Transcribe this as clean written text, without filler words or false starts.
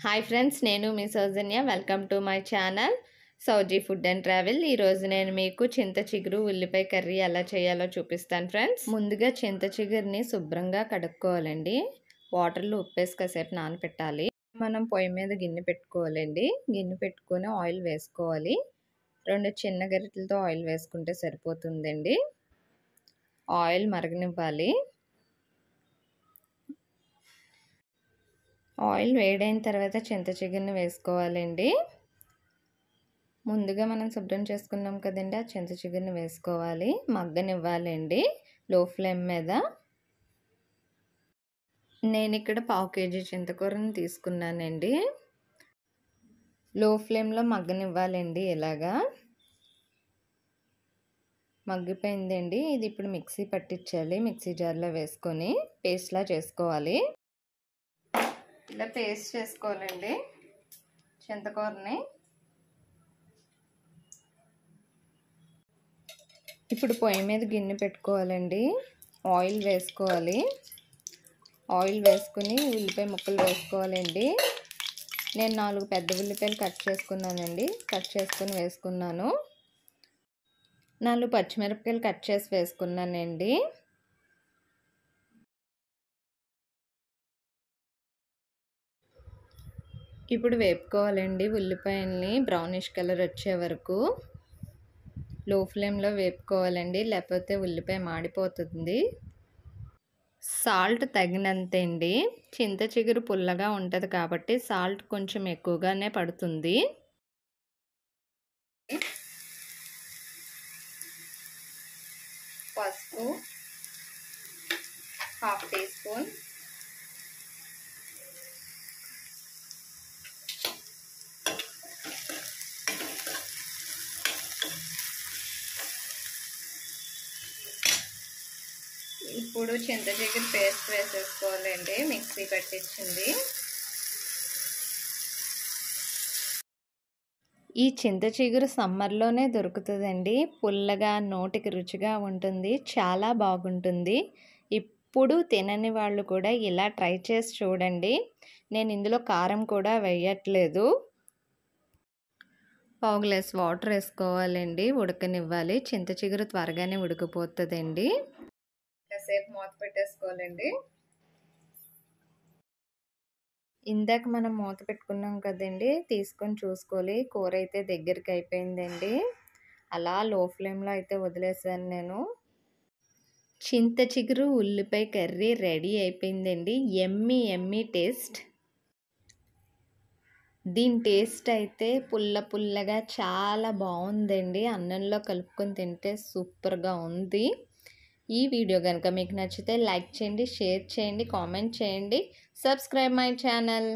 Hi friends, నేను మీ Soujanya. Welcome to my channel Souji food and travel. ఈరోజు నేను మీకు చింత చిగురు ఉల్లిపాయ కర్రీ ఎలా చేయాలో చూపిస్తాను ఫ్రెండ్స్. ముందుగా చింత చిగురిని శుభ్రంగా కడుక్కోవాలండి. వాటర్లో ఉప్పేసి కాసేపు నానపెట్టాలి. మనం పొయ్యి మీద గిన్నె పెట్టుకోవాలండి. గిన్నె పెట్టుకొని ఆయిల్ వేసుకోవాలి. 2 చిన్న గరిటెలతో ఆయిల్ వేసుకుంటే సరిపోతుందండి. ఆయిల్ మరగనివ్వాలి. ఆయిల్ వేడైన తర్వాత చింత చిగురుని వేసుకోవాలండి. ముందుగా మనం శుభ్రం చేసుకున్నాం కదండి, ఆ చింత చిగురుని వేసుకోవాలి. మగ్గనివ్వాలండి లో ఫ్లేమ్ మీద. నేను ఇక్కడ 1/2 kg చింతకూరని తీసుకున్నానండి. లో ఫ్లేమ్లో మగ్గనివ్వాలండి. ఇలాగా మగ్గిపోయిందండి. ఇది ఇప్పుడు మిక్సీ పట్టించాలి. మిక్సీ జార్లో వేసుకొని పేస్ట్లా చేసుకోవాలి. ఇలా పేస్ట్ చేసుకోవాలండి చింతకూరని. ఇప్పుడు పొయ్యి మీద గిన్నె పెట్టుకోవాలండి. ఆయిల్ వేసుకోవాలి. ఆయిల్ వేసుకుని ఉల్లిపాయ ముక్కలు వేసుకోవాలండి. నేను 4 పెద్ద ఉల్లిపాయలు కట్ చేసుకున్నానండి. కట్ చేసుకుని వేసుకున్నాను. 4 పచ్చిమిరపకాయలు కట్ చేసి వేసుకున్నానండి. ఇప్పుడు వేపుకోవాలండి ఉల్లిపాయల్ని బ్రౌనిష్ కలర్ వచ్చే వరకు. లో ఫ్లేమ్లో వేపుకోవాలండి, లేకపోతే ఉల్లిపాయ మాడిపోతుంది. సాల్ట్ తగినంత అండి. చింత చిగురు పుల్లగా ఉంటుంది కాబట్టి సాల్ట్ కొంచెం ఎక్కువగానే పడుతుంది. పసుపు 1/2 టీ స్పూన్, ఇప్పుడు చింత చిగురు పేస్ట్ వేసేసుకోవాలండి, మిక్సీ పట్టించింది. ఈ చింత చిగురు సమ్మర్లోనే దొరుకుతుందండి. పుల్లగా నోటికి రుచిగా ఉంటుంది, చాలా బాగుంటుంది. ఇప్పుడు తినని వాళ్ళు కూడా ఇలా ట్రై చేసి చూడండి. నేను ఇందులో కారం కూడా వేయట్లేదు. 1 గ్లాస్ వాటర్ వేసుకోవాలండి, ఉడకనివ్వాలి. చింత చిగురు త్వరగానే ఉడికిపోతుందండి. కాసేపు మూత పెట్టేసుకోవాలండి. ఇందాక మనం మూత పెట్టుకున్నాం కదండి, తీసుకొని చూసుకోవాలి. కూర అయితే దగ్గరికి అయిపోయిందండి. అలా లో ఫ్లేమ్లో అయితే వదిలేసాను నేను. చింత చిగురు ఉల్లిపాయ కర్రీ రెడీ అయిపోయిందండి. Emmy Emmy taste. దీని టేస్ట్ అయితే పుల్లగా చాలా బాగుందండి. అన్నంలో కలుపుకొని తింటే సూపర్గా ఉంది. ఈ వీడియో కనుక మీకు నచ్చితే లైక్ చేయండి, షేర్ చేయండి, కామెంట్ చేయండి, సబ్స్క్రైబ్ మై ఛానల్.